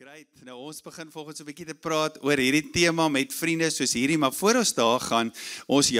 Great, nou ons begin volgens 'n bietjie te praat oor hierdie tema met vriende soos hierdie, maar voor ons daar gaan, ons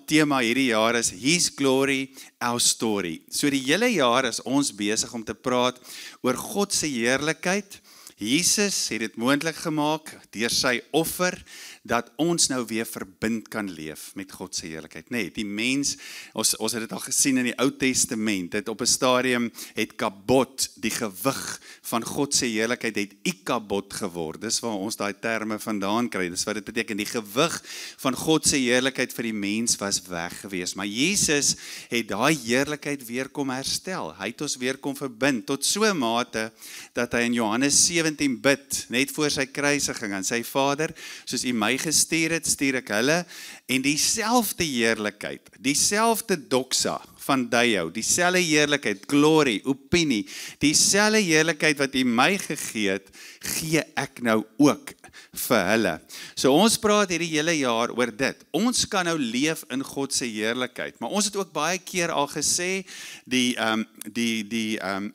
tema hierdie jaar is His Glory, Our Story. So die hele jaar is ons besig om te praat oor God se heerlikheid. Jesus het dit moontlik gemaak deur sy offer, dat ons nou weer verbind kan leef met God se heerlikheid. Nee, die mens, ons het dit al gesien in die Ou Testament, dit op 'n stadium het kabod, die gewig van God se heerlikheid het ikabod geword. Dis waar ons daai terme vandaan kry. Dis wat dit beteken, die gewig van God se heerlikheid vir die mens was weg gewees. Maar Jesus het daai heerlikheid weer kom herstel. Hy het ons weer kom verbind, tot so 'n mate, dat hy in Johannes 17 bid, net voor sy kruisiging, aan sy Vader, soos U my gestuur het, stuur ek hulle, en dieselfde heerlikheid, dieselfde doxa van Deo, dieselfde heerlikheid, glory, opinie, dieselfde heerlikheid wat U my gegee het, gee ek nou ook vir hulle. So ons praat hierdie hele jaar oor dit. Ons kan nou leef in God se heerlikheid, maar ons het ook baie keer al gesê, die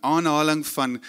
aanhaling van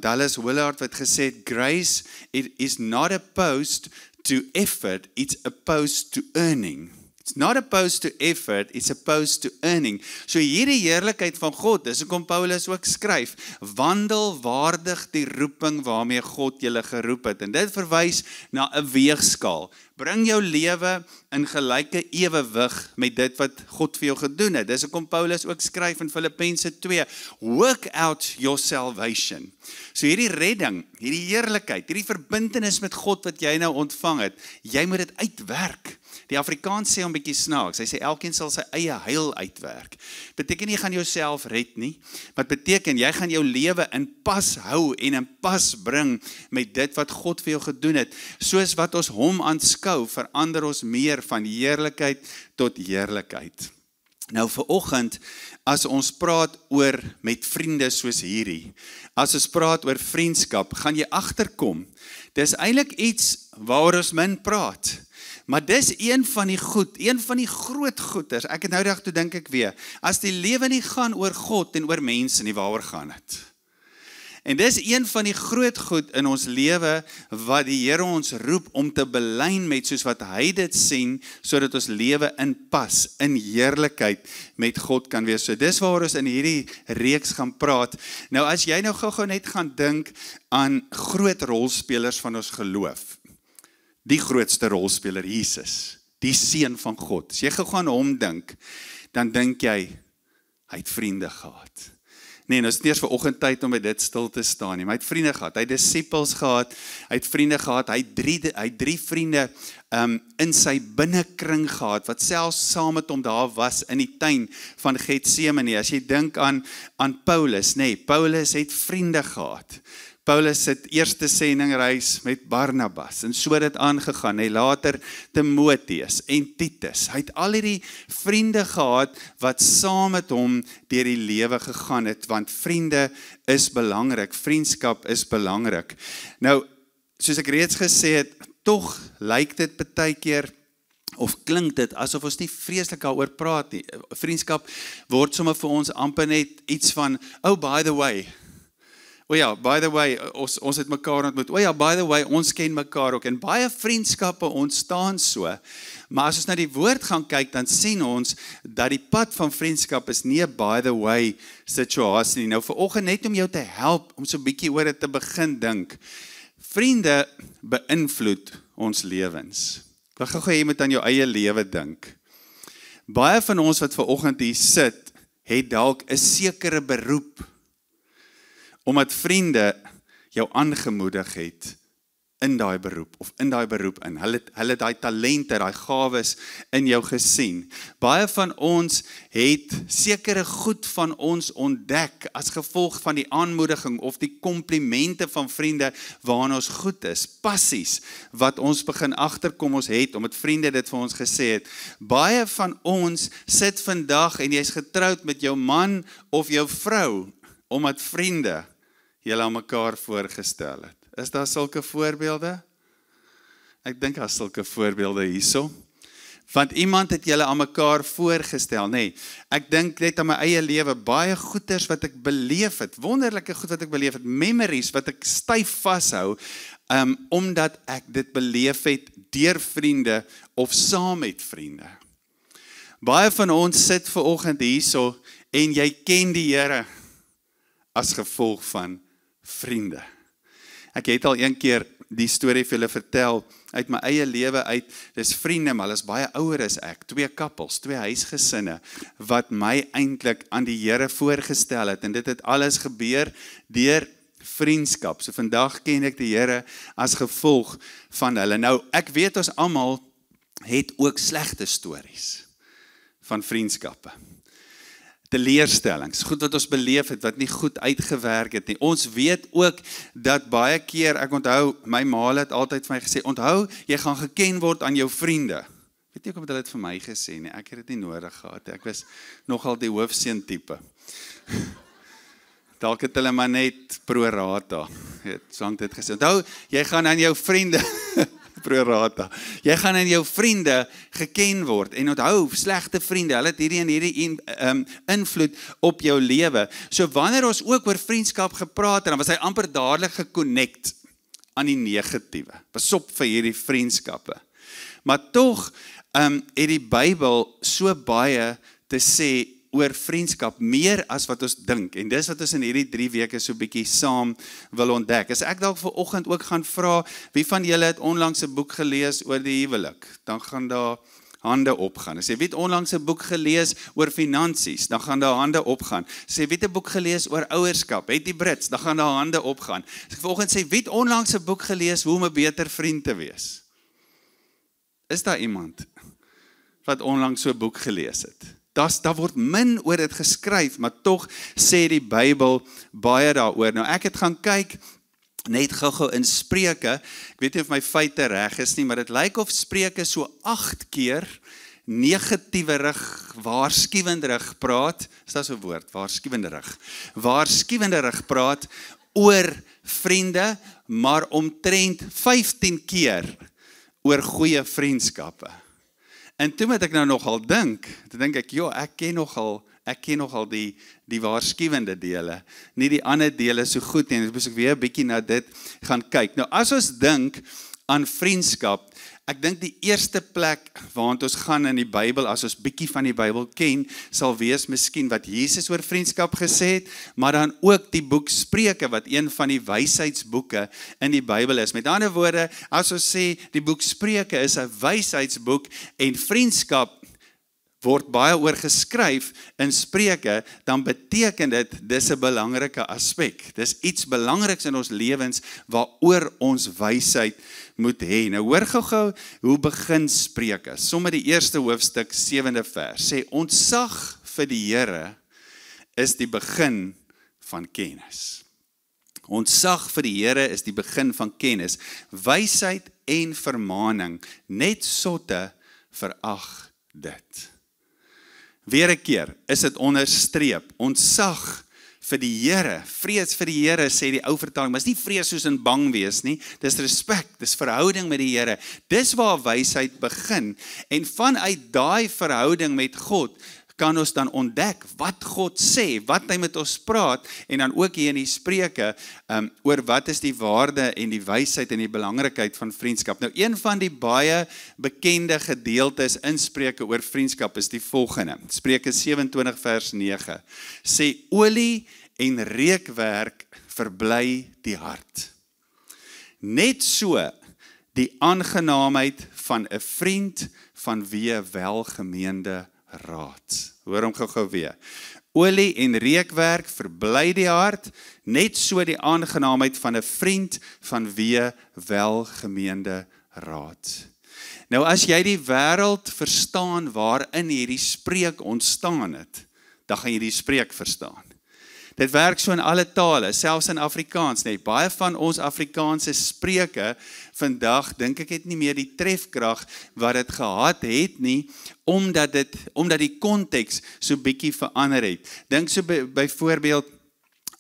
Dallas Willard wat gesê het, grace, it is not opposed to effort, it's opposed to earning. It's not opposed to effort, it's opposed to earning. So hierdie heerlikheid van God, dis hoekom Paulus ook skryf, wandel waardig die roeping waarmee God julle geroep het. En dit verwys na 'n weegskaal. Bring jou lewe in gelyke ewewig met dit wat God vir jou gedoen het. Dis hoekom Paulus ook skryf in Filippense 2, work out your salvation. So hierdie redding, hierdie heerlikheid, hierdie verbintenis met God wat jy nou ontvang het, jy moet dit uitwerk. Die Afrikaans sê 'n bietjie snaaks, hy sê elkeen sal sy eie heil uitwerk. Beteken nie jy gaan jouself red nie, maar beteken jy gaan jou lewe in pas hou en in pas bring met dit wat God vir jou gedoen het. Soos wat ons hom aanskou, verander ons meer van heerlikheid tot heerlikheid. Nou vanoggend, as ons praat oor met vriende soos hierdie, as ons praat oor vriendskap, gaan jy agterkom, dis eintlik iets waaroor ons min praat. Maar dis een van die groot goeders, ek het nou dag toe dink ek weer, as die lewe nie gaan oor God en oor mense nie, waaroor gaan dit? En dis een van die groot goed in ons lewe, wat die Here ons roep om te belyn met, soos wat hy dit sien, sodat ons lewe in pas, in heerlikheid met God kan wees. So dis waar ons in hierdie reeks gaan praat. Nou as jy nou gou net gaan dink aan groot rolspelers van ons geloof, die grootste rolspeler, Jesus, die seun van God. As jy gou aan hom dink, dan dink jy, hy het vriende gehad. Nee, nou is het nie eers vanoggend tyd om by dit stil te staan nie, maar hy het vriende gehad, hy het disippels gehad, hy het vriende gehad, hy het drie vriende in sy binnekring gehad, wat selfs saam met hom daar was in die tuin van Getsemane. As jy dink aan Paulus, nee, Paulus het vriende gehad. Paulus het eerste sendingreis met Barnabas, en so dit aangegaan, hy later Timotheus en Titus, hy het al hierdie vriende gehad, wat saam met hom deur die lewe gegaan het, want vriende is belangrik, vriendskap is belangrik. Nou, soos ek reeds gesê het, tog lyk dit partykeer, of klink dit, asof ons nie vreeslik daaroor praat nie. Vriendskap word sommer vir ons amper net iets van, oh by the way, o ja, by the way, ons het mekaar ontmoet. O ja, by the way, ons ken mekaar ook. En baie vriendskappe ontstaan so. Maar as ons na die woord gaan kyk, dan sien ons dat die pad van vriendskap is nie 'n by the way situasie nie. Nou vanoggend net om jou te help om so 'n bietjie oor dit te begin dink. Vriende beïnvloed ons lewens. Ek wil gou jy moet aan jou eie lewe dink. Baie van ons wat vanoggend hier sit, het dalk 'n sekere beroep, omdat vriende jou aangemoedig het in daai beroep, of in daai beroep in. Hulle daai talente, daai gawes in jou gesien. Baie van ons het sekere goed van ons ontdek, as gevolg van die aanmoediging, of die komplimente van vriende, waarna ons goed is, passies, wat ons begin agterkom ons het, omdat vriende dit vir ons gesê het. Baie van ons sit vandag, en jy is getroud met jou man, of jou vrou, omdat vriende julle aan mekaar voorgestel het. Is daar sulke voorbeelde? Ek dink daar is sulke voorbeelde hierso. Want iemand het julle aan mekaar voorgestel, nee. Ek dink net aan my eie lewe, baie goeders wat ek beleef het, wonderlike goed wat ek beleef het, memories wat ek styf vashou, omdat ek dit beleef het deur vriende of saam met vriende. Baie van ons sit vanoggend hierso en jy ken die Here as gevolg van vriende. Ek het al een keer die storie vir julle vertel uit my eie lewe uit. Dis vriende, maar hulle is baie ouer as ek. 2 koppels, 2 huisgesinne wat my eintlik aan die Here voorgestel het en dit het alles gebeur deur vriendskap. So vandag ken ek die Here as gevolg van hulle. Nou, ek weet ons almal het ook slegte stories van vriendskappe. Teleurstellings, goed wat ons beleef het, wat nie goed uitgewerk het nie. Ons weet ook dat baie keer, ek onthou, my ma het altyd vir my gesê, onthou, jy gaan geken word aan jou vriende. Weet nie of hulle dit vir my gesê nie, ek het dit nie nodig gehad. Ek was nogal die hoofseun tipe. Dalk het hulle maar net pro rata, so het dit gesê. Onthou, jy gaan aan jou vriende pro rata. Jy gaan aan jou vriende geken word. En onthou, slegte vriende, hulle het hierdie invloed op jou lewe. So wanneer ons ook oor vriendskap gepraat het, dan was hy amper dadelik geconnect aan die negatiewe. Pas op vir hierdie vriendskappe. Maar tog het die Bybel so baie te sê oor vriendskap, meer as wat ons dink. En dis wat ons in hierdie 3 weke so bietjie saam wil ontdek. As ek dalk vanoggend ook gaan vra, wie van julle het onlangs 'n boek gelees oor die huwelik? Dan gaan daar hande opgaan. As jy weet onlangs 'n boek gelees oor finansies, dan gaan daar hande opgaan. As jy weet 'n boek gelees oor ouerskap, het die Brits, dan gaan daar hande opgaan. As ek vanoggend sê, wie het onlangs 'n boek gelees hoe om 'n beter vriend te wees? Is daar iemand wat onlangs so 'n boek gelees het? Daar word min oor dit geskryf, maar tog sê die Bybel baie daaroor. Nou ek het gaan kyk, net gou-gou in Spreuke, ek weet nie of my feite reg is nie, maar dit lyk of Spreuke so 8 keer negatiewerig, waarskuwenderig praat, is dat so 'n woord, waarskuwenderig praat oor vriende, maar omtrent 15 keer oor goeie vriendskappe. En toe moet ek nou nogal dink, toe dink ek, ek ken nogal die waarskuwende dele, nie die ander dele so goed nie, en dus moet ek weer 'n bietjie na dit gaan kyk. Nou as ons dink aan vriendskap, ek dink die eerste plek waarna ons gaan in die Bybel, as ons bietjie van die Bybel ken, sal wees miskien wat Jesus oor vriendskap gesê het, maar dan ook die boek Spreuke, wat een van die wysheidsboeke in die Bybel is. Met ander woorde, as ons sê, die boek Spreuke is 'n wysheidsboek, en vriendskap word baie oor geskryf in Spreuke, dan beteken dit, dis 'n belangrike aspek. Dis iets belangriks in ons lewens, waaroor ons wysheid moet hê. Nou hoor gou-gou, hoe begin Spreuke? Sommige die eerste hoofstuk, 7de vers, sê, ontzag vir die Here is die begin van kennis. Ontzag vir die Here is die begin van kennis. Wysheid en vermaaning, net sotte verag dit. Weer 'n keer is dit onderstreep, ontzag vir die Here, vrees vir die Here, sê die ou vertaling, maar is nie vrees soos in bang wees nie, dis respek, dis verhouding met die Here, dis waar wysheid begin, en vanuit daai verhouding met God, kan ons dan ontdek wat God sê, wat hy met ons praat, en dan ook hier in die Spreuke, oor wat is die waarde en die wysheid en die belangrikheid van vriendskap. Nou, een van die baie bekende gedeeltes in Spreuke oor vriendskap is die volgende. Spreuke 27 vers 9, sê, olie en reukwerk verbly die hart. Net so die aangenaamheid van 'n vriend van wie welgemeende raad. Hoor hom gou weer. Olie en reukwerk verbly die hart, net so die aangenaamheid van 'n vriend van wie welgemeende raad. Nou as jy die wêreld verstaan waarin hierdie spreek ontstaan het, dan gaan jy die spreek verstaan. Dit werk so in alle tale, selfs in Afrikaans, nee. Baie van ons Afrikaanse spreuke vandag, dink ek het nie meer die trefkrag wat dit gehad het nie, omdat die konteks so bietjie verander het. Dink so byvoorbeeld,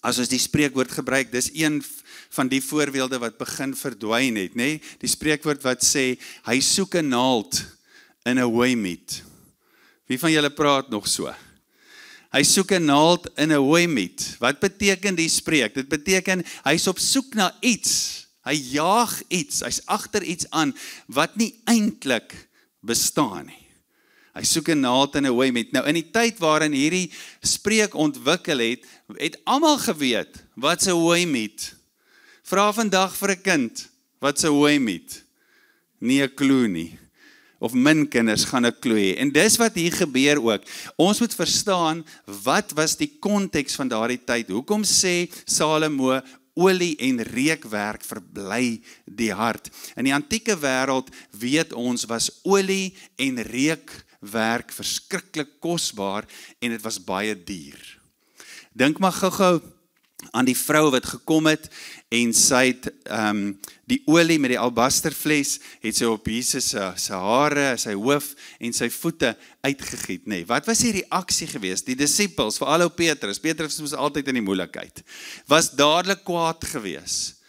as ons die spreekwoord gebruik, dis een van die voorbeelde wat begin verdwyn het, nee. Die spreekwoord wat sê, hy soek 'n naald in 'n hooimiet. Wie van julle praat nog so? Hy soek 'n naald in 'n hooimiet. Wat beteken die spreek? Dit beteken, hy's op soek na iets. Hy jaag iets, hy's agter iets aan, wat nie eintlik bestaan nie. Hy soek 'n naald in 'n hooimiet. Nou in die tyd waarin hierdie spreek ontwikkel het almal geweet, wat's 'n hooimiet? Vra vandag vir 'n kind, wat's 'n hooimiet? Nie 'n klou nie. Of min kinders gaan 'n klou hê. En dis wat hier gebeur ook. Ons moet verstaan, wat was die konteks van daardie tyd? Hoekom sê Salomo, olie en reukwerk verbly die hart? In die antieke wêreld, weet ons, was olie en reukwerk verskriklik kosbaar en dit was baie duur. Dink maar gou-gou aan die vrou wat gekom het en sy het die olie met die albasterfles het sy op Jesus se hare, sy hoof en sy voete uitgegiet, nee. Wat was die reaksie geweest? Die disippels, veral ou Petrus was altyd in die moeilikheid, was dadelik kwaad geweest.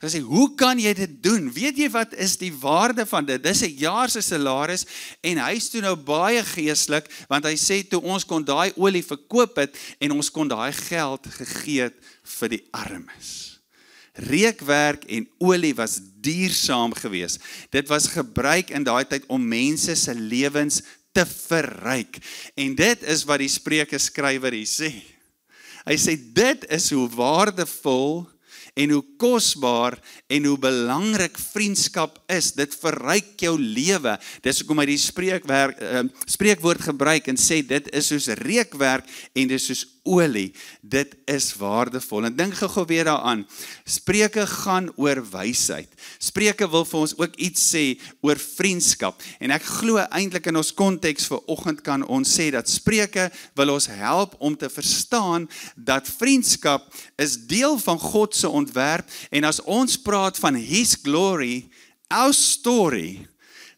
Hy sê, hoe kan jy dit doen? Weet jy wat is die waarde van dit? Dis 'n jaar se salaris en hy is toe nou baie geestelik, want hy sê toe ons kon daai olie verkoop het en ons kon daai geld gegee het vir die armes. Reukwerk en olie was duursaam geweest. Dit was gebruik in daai tyd om mense se lewens te verryk. En dit is wat die Spreuke skrywer hier sê. Hy sê dit is hoe waardevol en hoe kosbaar en hoe belangrik vriendskap is. Dit verryk jou lewe. Dis hoekom hy die spreekwoord gebruik en sê dit is soos reukwerk en dit is soos olie. Dit is waardevol. En dink gou weer daaraan. Spreuke gaan oor wysheid. Spreuke wil vir ons ook iets sê oor vriendskap. En ek glo eintlik in ons konteks vir oggend kan ons sê dat Spreuke wil ons help om te verstaan dat vriendskap is deel van God se ontwerp. En as ons praat van His glory, our story,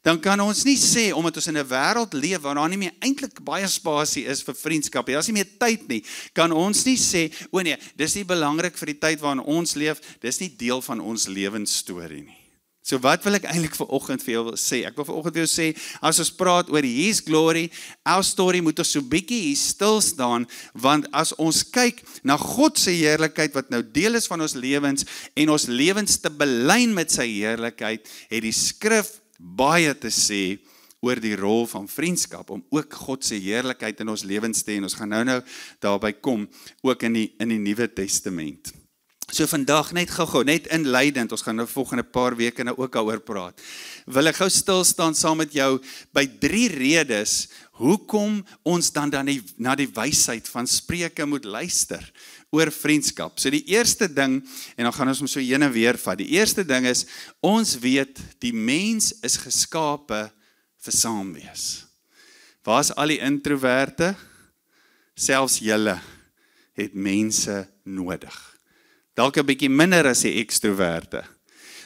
dan kan ons nie sê, omdat ons in 'n wêreld leef waar daar nie meer eintlik baie spasie is vir vriendskap, daar is nie meer tyd nie, kan ons nie sê, o nee, dis nie belangrik vir die tyd waarin ons leef, dis nie deel van ons lewensstorie nie. So wat wil ek eintlik vir oggend vir jou sê? Ek wil vir oggend vir jou sê, as ons praat oor His glory, our story, moet ons so bietjie hier stil staan, want as ons kyk na God se heerlikheid, wat nou deel is van ons lewens, en ons lewens te belyn met sy heerlikheid, het die skrif baie te sê oor die rol van vriendskap, om ook God se heerlikheid in ons lewens te hê. Ons gaan nou daarby kom, ook in die Nuwe Testament. So vandag net gou-gou, net inleidend, ons gaan nou volgende paar weke nou ook daaroor praat. Wil ek gou stil staan saam met jou by 3 redes hoekom ons dan na die wysheid van Spreuke moet luister oor vriendskap. So die eerste ding, en dan gaan ons hom so heen en weer vat. Die eerste ding is, ons weet die mens is geskape vir saamwees. Waar is al die introverte? Selfs julle het mense nodig. Dalk 'n bietjie minder as die ekstroverte.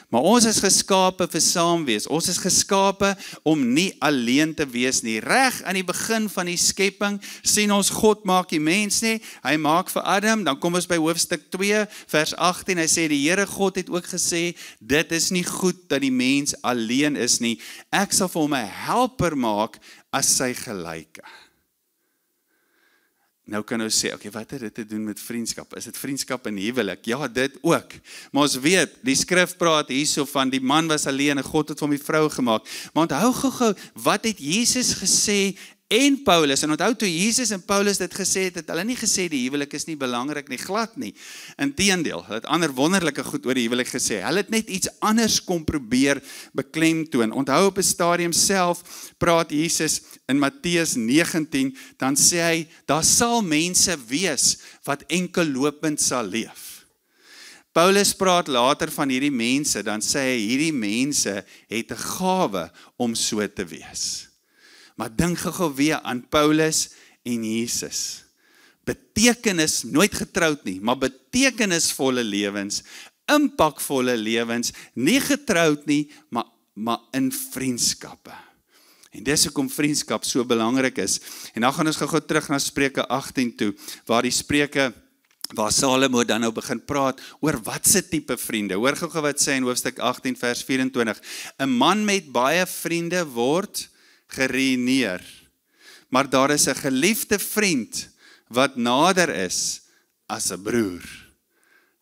Maar ons is geskape vir saamwees. Ons is geskape om nie alleen te wees nie. Reg aan die begin van die skepping sien ons God maak die mens nie. Hy maak vir Adam, dan kom ons by hoofstuk 2 vers 18. Hy sê die Here God het ook gesê, dit is nie goed dat die mens alleen is nie. Ek sal vir hom 'n helper maak as sy gelyke. Nou kan ons sê, okay, wat het dit te doen met vriendskap? Is dit vriendskap in huwelik? Ja, dit ook. Maar ons weet, die skrif praat hierso van die man was alleen en God het hom die vrou gemaak. Maar onthou gou-gou, wat het Jesus gesê en Paulus? En onthou toe Jesus en Paulus dit gesê het hulle nie gesê die huwelik is nie belangrik nie, glad nie. Inteendeel, hulle het ander wonderlike goed oor die huwelik gesê. Hulle het net iets anders kom probeer beklemtoon. Onthou op 'n stadium self praat Jesus in Matteus 19, dan sê hy, daar sal mense wees wat enkellopend sal leef. Paulus praat later van hierdie mense, dan sê hy, hierdie mense het 'n gawe om so te wees. Maar dink gou weer aan Paulus en Jesus. Betekenis, nooit getroud nie, maar betekenisvolle lewens, impakvolle lewens, nie getroud nie, maar in vriendskappe. En dis hoekom vriendskap so belangrik is. En dan gaan ons gou terug na Spreuke 18 toe, waar Salomo dan nou begin praat oor wat se tipe vriende. Hoor gou wat sê in hoofstuk 18 vers 24. 'n man met baie vriende word geruïneer. Maar daar is 'n geliefde vriend wat nader is as 'n broer.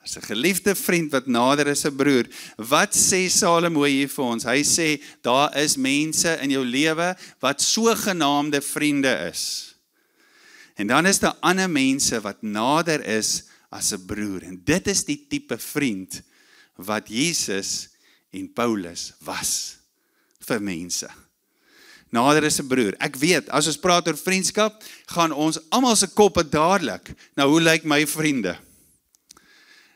As 'n geliefde vriend wat nader is 'n broer. Wat sê Salomo hier vir ons? Hy sê, daar is mense in jou lewe wat sogenaamde vriende is. En dan is daar ander mense wat nader is as 'n broer. En dit is die tipe vriend wat Jesus en Paulus was vir mense. Nader is 'n broer. Ek weet, as ons praat oor vriendskap, gaan ons almal se koppe dadelik. Nou, hoe lyk my vriende?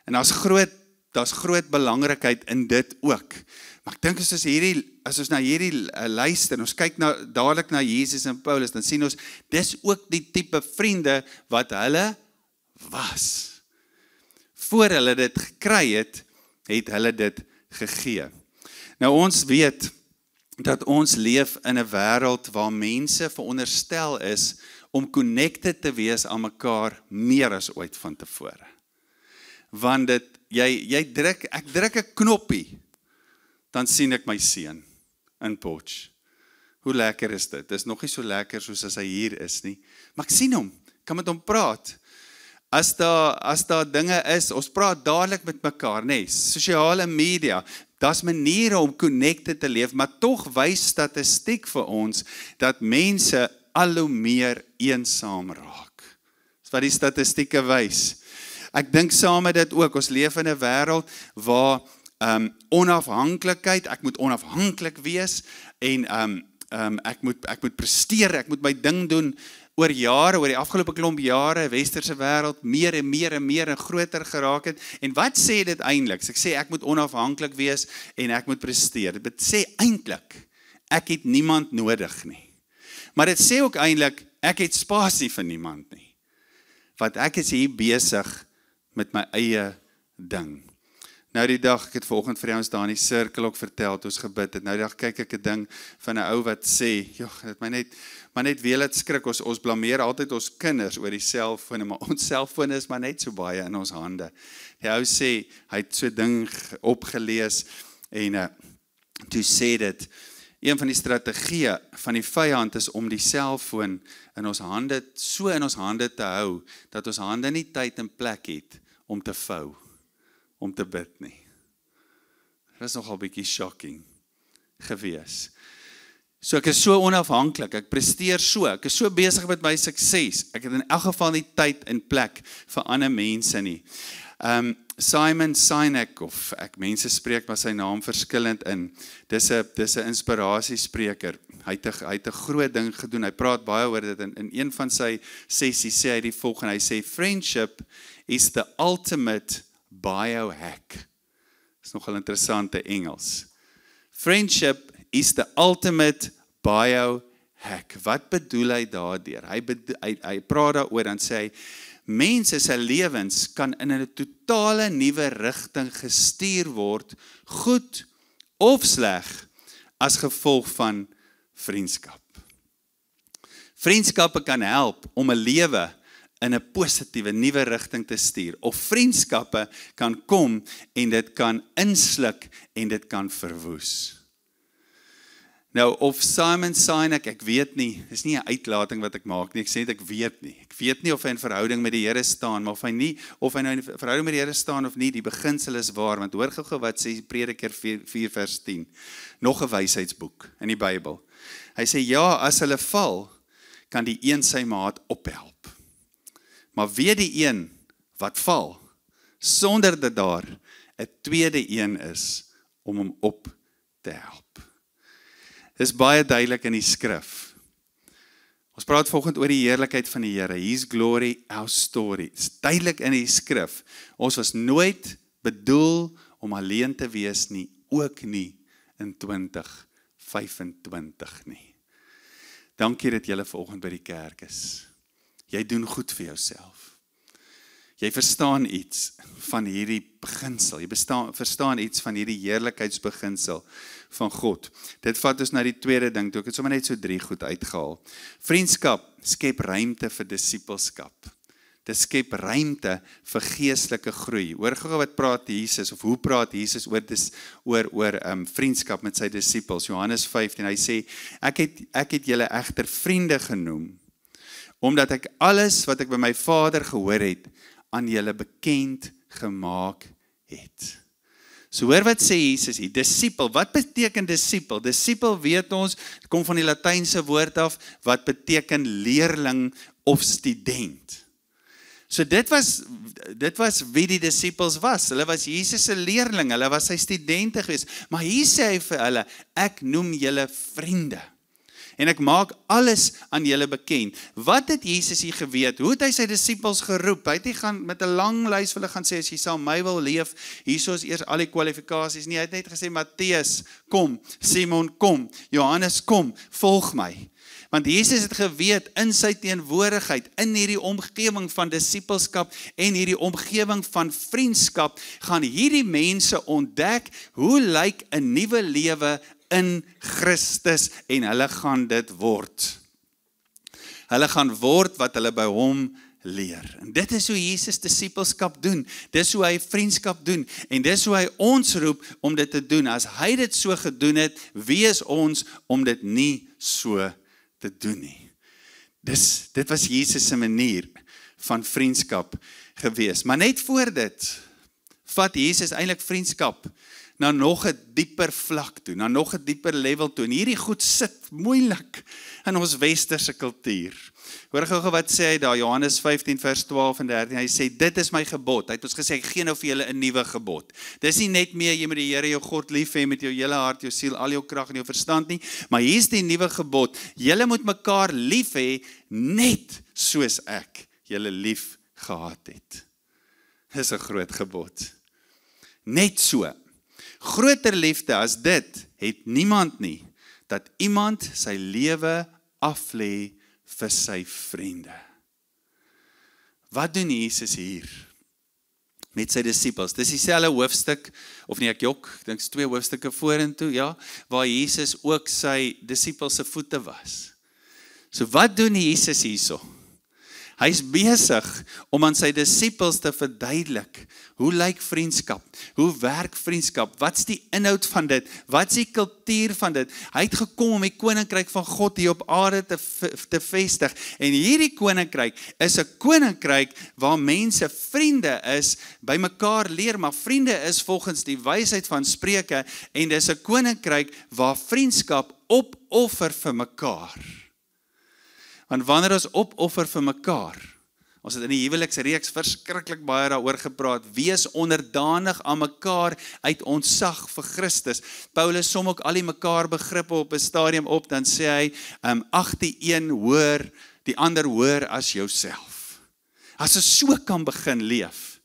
En daar's groot belangrikheid in dit ook. Maar ek dink as ons na hierdie luister, ons kyk dadelik na Jesus en Paulus, dan sien ons, dis ook die tipe vriende wat hulle was. Voor hulle dit gekry het hulle dit gegee. Nou ons weet dat ons leef in 'n wêreld waar mense veronderstel is om connected te wees aan mekaar meer as ooit van tevore. Want ek druk 'n knoppie, dan sien ek my seun in Potch. Hoe lekker is dit? Dit is nog nie so lekker soos as hy hier is nie. Maar ek sien hom, kan met hom praat. As daar dinge is, ons praat dadelik met mekaar, nee, sosiale media, daar's maniere om connected te leef, maar tog wys statistiek vir ons, dat mense al hoe meer eensaam raak. Dis wat die statistieke wys. Ek dink saam met dit ook, ons leef in 'n wêreld waar onafhanklikheid, ek moet onafhanklik wees, en ek moet presteer, ek moet my ding doen, oor die afgelope klomp jare, westerse wêreld, meer en groter geraak het. En wat sê dit eintlik? Ek sê ek moet onafhanklik wees en ek moet presteer. Dit sê eintlik, ek het niemand nodig nie. Maar dit sê ook eintlik, ek het spasie vir niemand nie. Want ek is hier besig met my eie ding. Nou die dag, ek het vanoggend vir ons daar in die sirkel ook vertel, toe ons gebid het, nou die dag kyk ek 'n ding van 'n ou wat sê, dit maar net weer laat skrik, ons blameer altyd ons kinders oor die selfone, maar ons selfone is maar net so baie in ons hande. Die ou sê, hy het so 'n ding opgelees, en toe sê dit, een van die strategieë van die vyand is om die selfoon in ons hande te hou, dat ons hande nie tyd en plek het om te vou, om te bid nie. Dit is nogal 'n bietjie shocking gewees. So ek is so onafhanklik, ek presteer so, ek is so besig met my sukses, ek het in elk geval nie tyd en plek vir ander mense nie. Simon Sinek, of mense spreek maar sy naam verskillend in, dis 'n inspirasiespreker, hy het 'n groot ding gedoen, hy praat baie oor dit, in een van sy sessies sê hy die volgende, hy sê, friendship is the ultimate biohack. Dis nogal interessante Engels. Friendship is the ultimate biohack. Wat bedoel hy daardeur? Hy praat daaroor en sê hy, mense se lewens kan in 'n totale nuwe rigting gestuur word, goed of sleg, as gevolg van vriendskap. Vriendskappe kan help om 'n lewe in 'n positiewe nuwe rigting te stuur, of vriendskappe kan kom en dit kan insluk en dit kan verwoes. Nou, of Simon Sinek, ek weet nie, dis nie 'n uitlating wat ek maak nie, ek sê ek weet nie. Ek weet nie of hy in verhouding met die Here staan, maar of hy nou in verhouding met die Here staan of nie, die beginsel is waar, want hoor gou wat sê Prediker 4 vers 10, nog 'n wysheidsboek in die Bybel. Hy sê, ja, as hulle val, kan die een sy maat ophelp. Maar weet die een wat val, sonder dat daar 'n tweede een is om hom op te help. Dit is baie duidelik in die skrif. Ons praat vanoggend oor die heerlikheid van die Here. His glory, our story. Dit is duidelik in die skrif. Ons was nooit bedoel om alleen te wees nie, ook nie in 2025 nie. Dankie dat julle vanoggend by die kerk is. Jy doen goed vir jouself. Jy verstaan iets van hierdie beginsel. Jy verstaan iets van hierdie heerlikheidsbeginsel van God. Dit vat ons na die tweede ding toe. Ek het sommer net so 3 goed uitgehaal. Vriendskap skep ruimte vir disippelskap. Dit skep ruimte vir geestelike groei. Hoor gou wat praat Jesus, of hoe praat Jesus oor vriendskap met sy disippels. Johannes 15, hy sê, ek het julle egter vriende genoem, omdat ek alles wat ek by my Vader gehoor het, aan julle bekend gemaak het. So hoor wat sê Jesus hier, disipel, wat beteken disipel? Disipel weet ons, het kom van die Latynse woord af, wat beteken leerling of student. So dit was wie die disciples was. Hulle was Jesus se leerling, hulle was sy studente gewees. Maar hier sê hy vir hulle, ek noem julle vriende. En ek maak alles aan julle bekend. Wat het Jesus hier geweet? Hoe het hy sy disciples geroep? Hy het nie gaan met 'n lang lys vir hulle gaan sê, as jy sal my wil leef, hierso is eers al die kwalifikasies. Nee, hy het net gesê, Matteus, kom, Simon, kom, Johannes, kom, volg my. Want Jesus het geweet in sy teenwoordigheid, in hierdie omgewing van disipelskap en hierdie omgewing van vriendskap, gaan hierdie mense ontdek, hoe lyk 'n nuwe lewe in Christus, en hulle gaan dit word. Hulle gaan word wat hulle by hom leer. En dit is hoe Jesus disipelskap doen. Dis hoe hy vriendskap doen. En dis hoe hy ons roep om dit te doen. As hy dit so gedoen het, wie is ons om dit nie so te doen nie. Dit was Jesus se manier van vriendskap gewees. Maar net voor dit, vat Jesus eintlik vriendskap na nog 'n dieper vlak toe, na nog 'n dieper level toe. En hierdie goed sit moeilik in ons westerse kultuur. Hoor gou wat sê hy daar, Johannes 15 vers 12 en 13, hy sê, dit is my gebod. Hy het ons gesê, ek gee nou vir julle 'n nuwe gebod. Dis nie net meer, jy moet die Here jou God lief hê met jou hele hart, jou siel, al jou krag en jou verstand nie, maar hier is die nuwe gebod. Julle moet mekaar lief hê, net soos ek julle lief gehad het. Dis 'n groot gebod. Net so. Groter liefde as dit het niemand nie, dat iemand sy lewe aflê vir sy vriende. Wat doen Jesus hier met sy disippels? Dis dieselfde hoofstuk, of nie, ek jok, ek dink 2 hoofstukke vorentoe, ja, waar Jesus ook sy disippels se voete was. So wat doen Jesus hierso? Hy is besig om aan sy disippels te verduidelik, hoe lyk vriendskap? Hoe werk vriendskap? Wat's die inhoud van dit? Wat's die kultuur van dit? Hy het gekom om die koninkryk van God hier op aarde te vestig. En hierdie koninkryk is 'n koninkryk waar mense vriende is, by mekaar leer, maar vriende is volgens die wysheid van Spreuke, en dis 'n koninkryk waar vriendskap opoffer vir mekaar. Want wanneer ons opoffer vir mekaar, ons het in die huweliksreeks verskriklik baie daaroor gepraat, wees onderdanig aan mekaar uit ontzag vir Christus. Paulus som ook al die mekaar begrippe op 'n stadium op, dan sê hy, ag die een hoor, die ander hoor as jouself. As ons so kan begin leef,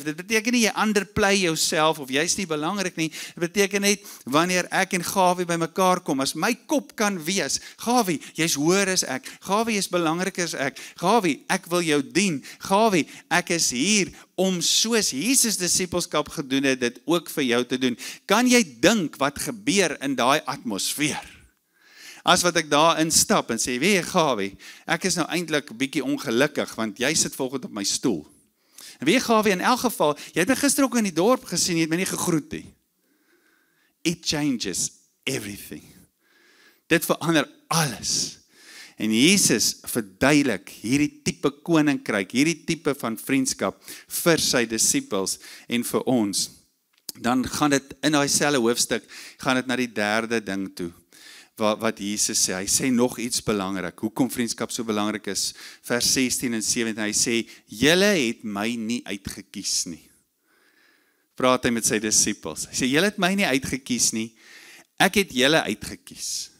dit beteken nie jy underplay jouself, of jy's nie belangrik nie, dit beteken net, wanneer ek en Gawie by mekaar kom, as my kop kan wees, Gawie, jy's hoër as ek, Gawie is belangrik as ek, Gawie, ek wil jou dien, Gawie, ek is hier, om soos Jesus disipelskap gedoen het, dit ook vir jou te doen. Kan jy dink wat gebeur in daai atmosfeer? As wat ek daar instap en sê, weet jy Gawie, ek is nou eintlik 'n bietjie ongelukkig, want jy sit volgens op my stoel. En weet jy Gawie, in elk geval, jy het my gister ook in die dorp gesien, jy het my nie gegroet nie. It changes everything. Dit verander alles. En Jesus verduidelik hierdie tipe koninkryk, hierdie tipe van vriendskap vir sy disippels en vir ons. Dan gaan dit in daai selfde hoofstuk, gaan dit na die 3de ding toe. Wat Jesus sê, hy sê nog iets belangrik, hoekom vriendskap so belangrik is, vers 16 en 17, hy sê, julle het my nie uitgekies nie. Praat hy met sy disippels, hy sê, julle het my nie uitgekies nie, ek het julle uitgekies.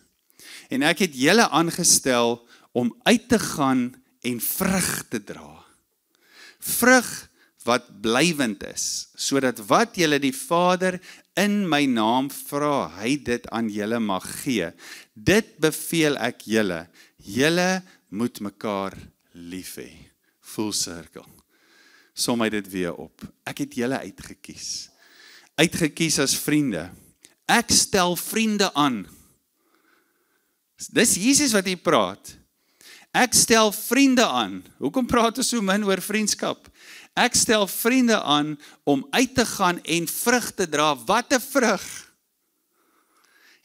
En ek het julle aangestel om uit te gaan en vrug te dra. Vrug wat blywend is, sodat wat julle die Vader in my naam vra, hy dit aan julle mag gee. Dit beveel ek julle. Julle moet mekaar lief hê. Full circle. Som hy dit weer op. Ek het julle uitgekies. Uitgekies as vriende. Ek stel vriende aan. Dis Jesus wat hier praat. Ek stel vriende aan. Hoekom praat ons so min oor vriendskap? Ek stel vriende aan om uit te gaan en vrug te dra. Wat 'n vrug!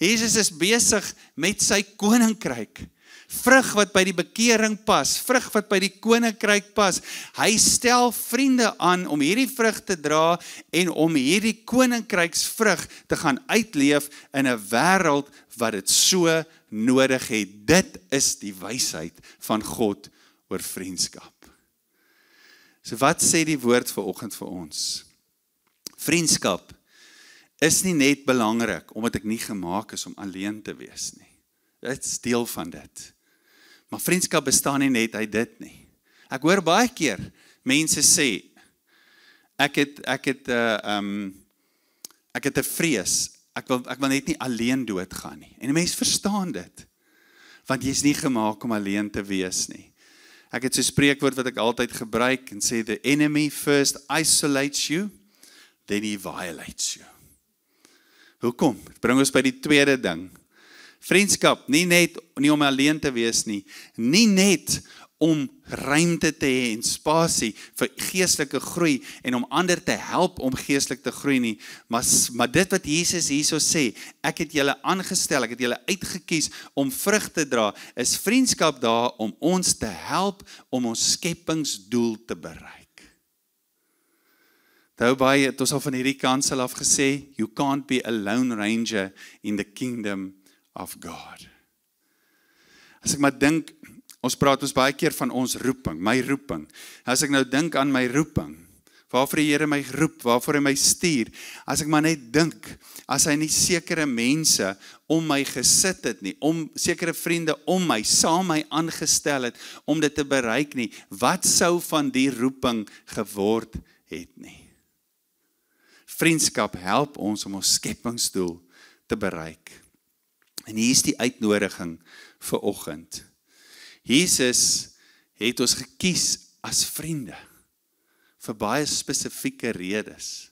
Jesus is besig met sy koninkryk. Vrug wat by die bekering pas, vrug wat by die koninkryk pas. Hy stel vriende aan om hierdie vrug te dra en om hierdie koninkryksvrug te gaan uitleef in 'n wêreld wat dit so nodig het. Dit is die wysheid van God oor vriendskap. So wat sê die woord vanoggend vir ons? Vriendskap is nie net belangrik omdat ek nie gemaak is om alleen te wees nie. Dit is deel van dit. Maar vriendskap bestaan nie net uit dit nie. Ek hoor baie keer mense sê, ek het 'n vrees, ek wil net nie alleen doodgaan nie. En die mens verstaan dit, want jy is nie gemaak om alleen te wees nie. Ek het so 'n spreekwoord wat ek altyd gebruik en sê, the enemy first isolates you, then he violates you. Hoekom? Dit bring ons by die tweede ding. Vriendskap, nie om alleen te wees nie, nie net om ruimte te hê en spasie vir geestelike groei en om ander te help om geestelik te groei nie, maar dit wat Jesus hierso sê, ek het julle aangestel, ek het julle uitgekies om vrug te dra, is vriendskap daar om ons te help om ons skepingsdoel te bereik. Toe baie het ons al van hierdie kansel af gesê, you can't be a lone ranger in the kingdom of God. As ek maar dink, ons praat ons baie keer van ons roeping, my roeping. As ek nou dink aan my roeping, waarvoor die Here my roep, waarvoor hy my stuur, as ek maar net dink, as hy nie sekere mense om my gesit het nie, om sekere vriende om my, saam my aangestel het, om dit te bereik nie, wat sou van die roeping geword het nie? Vriendskap help ons om ons skepingsdoel te bereik. En hier is die uitnodiging vir oggend. Jesus het ons gekies as vriende vir baie spesifieke redes.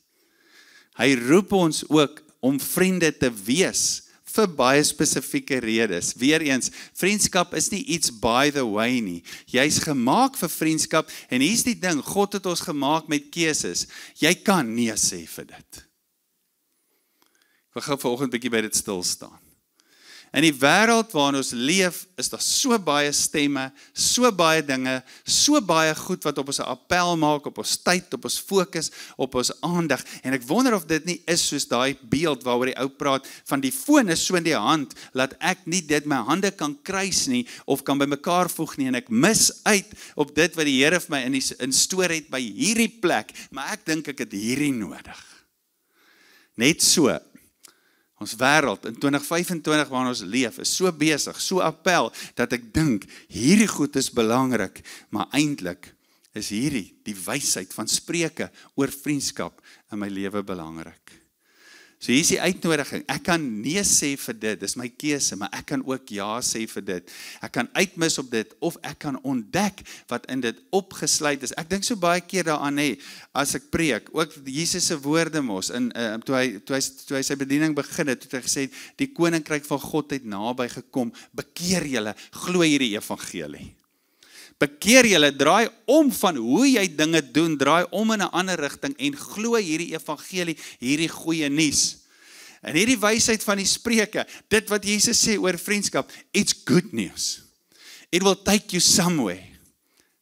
Hy roep ons ook om vriende te wees vir baie spesifieke redes. Weereens, vriendskap is nie iets by the way nie. Jy's gemaak vir vriendskap en hier's die ding, God het ons gemaak met keuses. Jy kan nee sê vir dit. Ek wil gou vanoggend 'n bietjie by dit stil staan. In die wêreld waarin ons leef, is daar so baie stemme, so baie dinge, so baie goed wat op ons 'n appel maak, op ons tyd, op ons fokus, op ons aandag. En ek wonder of dit nie is soos daai beeld waaroor die ou praat, van die foon is so in die hand, laat ek nie dit my hande kan kruis nie, of kan by mekaar voeg nie, en ek mis uit op dit wat die Here vir my instoor het by hierdie plek, maar ek dink ek het hierdie nodig. Net so. Ons wêreld in 2025 waarin ons leef is so besig, so appel, dat ek dink, hierdie goed is belangrik, maar eintlik is hierdie, die wysheid van Spreuke oor vriendskap in my lewe belangrik. So hier is die uitnodiging, ek kan nee sê vir dit, dis my keuse, maar ek kan ook ja sê vir dit. Ek kan uitmis op dit, of ek kan ontdek wat in dit opgesluit is. Ek dink so baie keer daaraan, as ek preek, ook Jesus se woorde mos, toe hy sy bediening begin het, het hy gesê, die koninkryk van God het naby gekom, bekeer julle, glo hierdie evangelie. Bekeer julle, draai om van hoe jy dinge doen, draai om in 'n ander rigting en glo hierdie evangelie, hierdie goeie nuus. En hierdie wysheid van die Spreuke, dit wat Jesus sê oor vriendskap, it's good news. It will take you somewhere.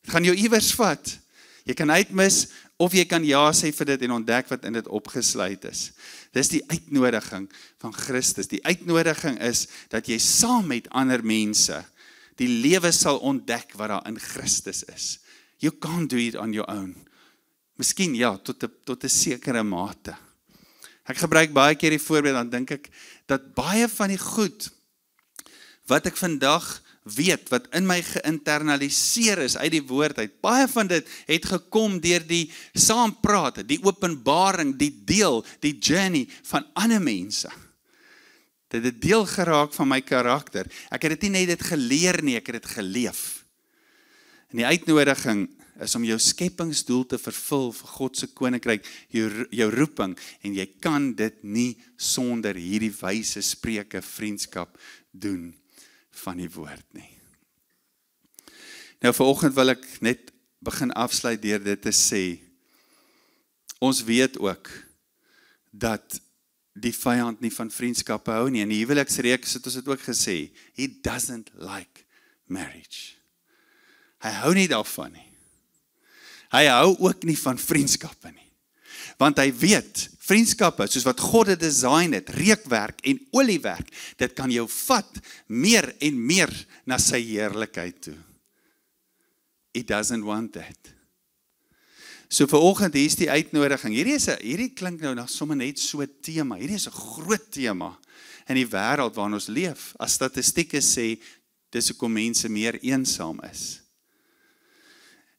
Het gaan jou iewers vat. Jy kan uitmis of jy kan ja sê vir dit en ontdek wat in dit opgesluit is. Dis die uitnodiging van Christus. Die uitnodiging is dat jy saam met ander mense die lewe sal ontdek wat daar in Christus is. You can't do it on your own. Miskien ja, tot 'n sekere mate. Ek gebruik baie keer die voorbeeld, dan dink ek, dat baie van die goed, wat ek vandag weet, wat in my geïnternaliseer is uit die woord uit, baie van dit het gekom deur die saampraat, die openbaring, die deel, die journey van ander mense. Dit het deel geraak van my karakter. Ek het dit nie net geleer nie, ek het dit geleef. En die uitnodiging is om jou skepingsdoel te vervul vir God se koninkryk, jou roeping, en jy kan dit nie sonder hierdie wyse Spreuke vriendskap doen van die woord nie. Nou vanoggend wil ek net begin afsluit deur dit te sê. Ons weet ook dat die vyand nie van vriendskappe hou nie. In die huweliksreeks het ons dit ook gesê. He doesn't like marriage. Hy hou nie daarvan nie. Hy hou ook nie van vriendskappe nie. Want hy weet, vriendskappe, soos wat God dit design het, reukwerk en oliewerk, dit kan jou vat meer en meer na sy heerlikheid toe. He doesn't want that. So vanoggend, hier is die uitnodiging. Hierdie klink nou sommer net so tema. Hierdie is 'n groot tema in die wêreld waarin ons leef. As statistieke sê, dis hoekom mense meer eensaam is.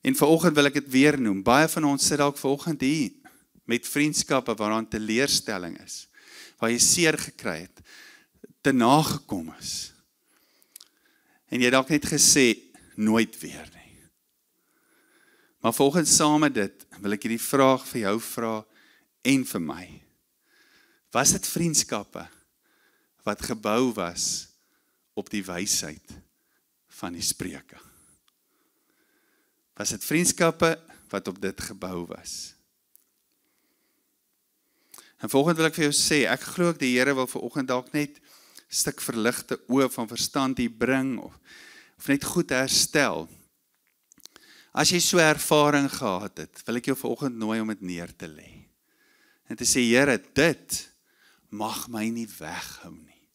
En vanoggend wil ek dit weer noem. Baie van ons sit dalk vanoggend hier met vriendskappe waaraan teleurstelling is, waar jy seer gekry het, te nagekom is. En jy dalk net gesê, nooit weer nie. Maar vanoggend saam met dit, wil ek hierdie vraag vir jou vra en vir my. Was dit vriendskappe wat gebou was op die wysheid van die Spreuke? Was dit vriendskappe wat op dit gebou was? En vanoggend wil ek vir jou sê, ek glo die Here wil vanoggend dalk net 'n stuk verligte oë van verstand hier bring, of net goed herstel. As jy so ervaring gehad het, wil ek jou vanoggend nooi om dit neer te lê. En te sê, Here, dit mag my nie weghou nie.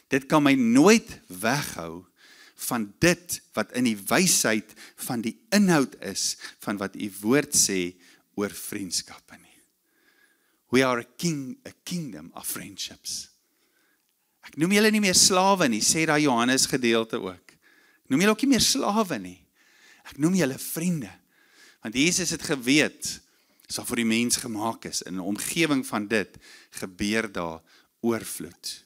Dit kan my nooit weghou van dit wat in die wysheid van die inhoud is, van wat u woord sê oor vriendskappe nie. We are a kingdom of friendships. Ek noem julle nie meer slawe nie, sê daai Johannes gedeelte ook. Ek noem julle ook nie meer slawe nie. Ek noem julle vriende. Want Jesus het geweet, sal vir die mens gemaak is, in 'n omgewing van dit, gebeur daar oorvloed.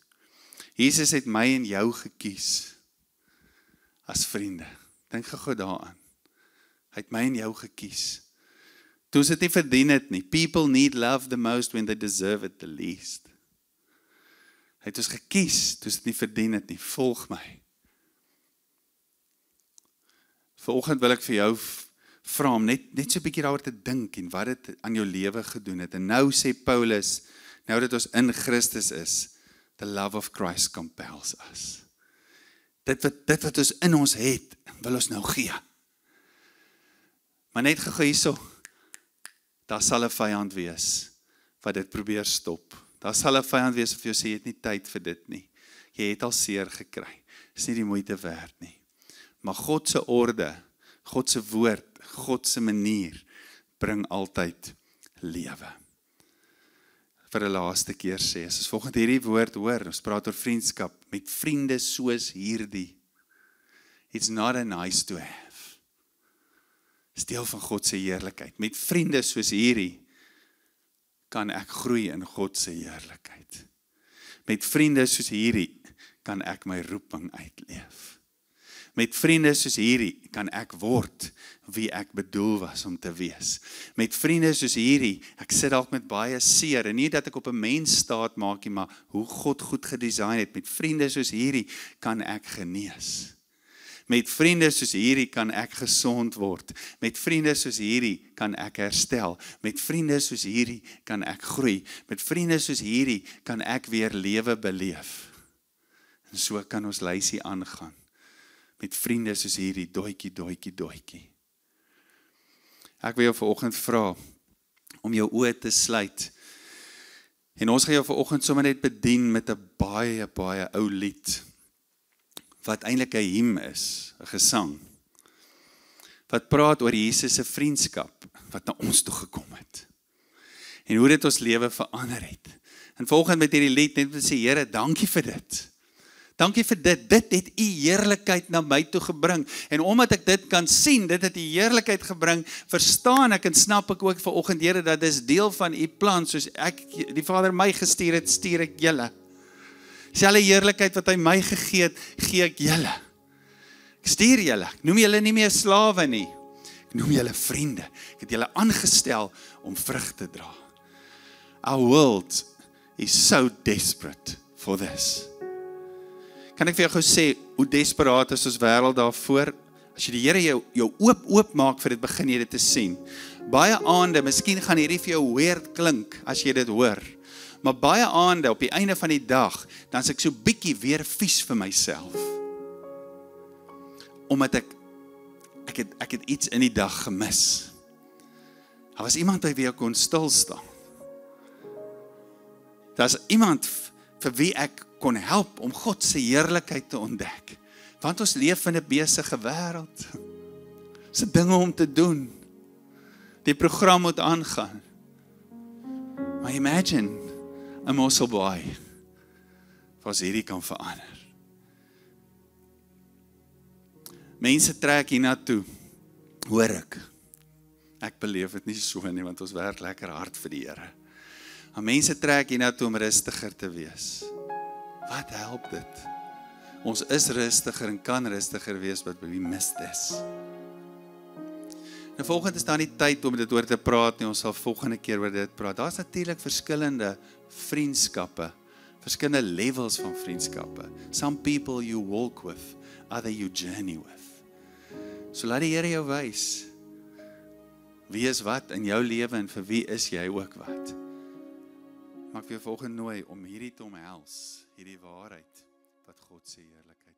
Jesus het my en jou gekies, as vriende. Dink gou daaraan. Hy het my en jou gekies. Toe ons dit nie verdien het nie. People need love the most when they deserve it the least. Hy het ons gekies, toe ons dit nie verdien het nie. Volg my. Vanoggend wil ek vir jou vra om net so 'n bietjie daaroor te dink en wat dit aan jou lewe gedoen het. En nou sê Paulus, nou dat ons in Christus is, the love of Christ compels us. Dit wat ons in ons het, wil ons nou gee. Maar net gou hierso, daar sal 'n vyand wees wat dit probeer stop. Daar sal 'n vyand wees of jy sê jy het nie tyd vir dit nie. Jy het al seer gekry. Dis nie die moeite werd nie. Maar God se orde, God se woord, God se manier bring altyd lewe. Vir 'n laaste keer sê, as ons volgens hierdie woord hoor, ons praat oor vriendskap met vriende soos hierdie. It's not a nice to have. Dis deel van God se heerlikheid. Met vriende soos hierdie kan ek groei in God se heerlikheid. Met vriende soos hierdie kan ek my roeping uitleef. Met vriende soos hierdie kan ek word wie ek bedoel was om te wees. Met vriende soos hierdie, ek sit dalk met baie seer, en nie dat ek op 'n mens staat maak nie, maar hoe God goed gedesign het. Met vriende soos hierdie kan ek genees. Met vriende soos hierdie kan ek gesond word. Met vriende soos hierdie kan ek herstel. Met vriende soos hierdie kan ek groei. Met vriende soos hierdie kan ek weer lewe beleef. En so kan ons lysie aangaan. Met vriende soos hierdie, doetjie. Ek wil jou vanoggend vra om jou oë te sluit. En ons gaan jou vanoggend sommer net bedien met 'n baie ou lied, wat eintlik 'n hymn is, 'n gesang, wat praat oor Jesus se vriendskap, wat na ons toe gekom het. En hoe dit ons lewe verander het. En vanoggend met hierdie lied net sê, Here, dankie vir dit. Dankie vir dit. Dit het u heerlikheid na my toe gebring. En omdat ek dit kan sien, dit het u heerlikheid gebring, verstaan ek en snap ek ook vanoggend, Here, dat dis deel van u plan, soos ek, die Vader my gestuur het, stuur ek julle. Selfe heerlikheid wat hy my gegee het, gee ek julle. Ek stuur julle. Ek noem julle nie meer slawe nie. Ek noem julle vriende. Ek het julle aangestel om vrug te dra. Our world is so desperate for this. Kan ek vir jou gou sê, hoe desperaat is ons wêreld daarvoor? As jy die Here jou oop maak vir dit, begin jy dit te sien. Baie aande, miskien gaan hierdie vir jou weird klink as jy dit hoor. Maar baie aande op die einde van die dag, dan is ek so bietjie weer vies vir myself. Omdat ek het iets in die dag gemis. Daar was iemand by wie ek kon stil staan. Daar's iemand vir wie ek kon help om God se heerlikheid te ontdek. Want ons leef in 'n besige wêreld. Se dinge om te doen. Die program moet aangaan. Maar imagine 'n Mosselbaai wat hierdie kan verander. Mense trek hiernatoe, hoor ek. Ek beleef dit nie so nie, want ons werk lekker hard vir die Here. Maar mense trek hiernatoe om rustiger te wees. Wat help dit? Ons is rustiger en kan rustiger wees, but we miss this. Nou volgende is daar nie tyd om dit oor te praat nie, ons sal volgende keer oor dit praat. Daar's natuurlik verskillende vriendskappe, verskillende levels van vriendskappe. Some people you walk with, other you journey with. So laat die Here jou wys, wie is wat in jou lewe en vir wie is jy ook wat. Maar ek wil jou volgende nooi om hierdie te omhels, hierdie waarheid, wat God se heerlikheid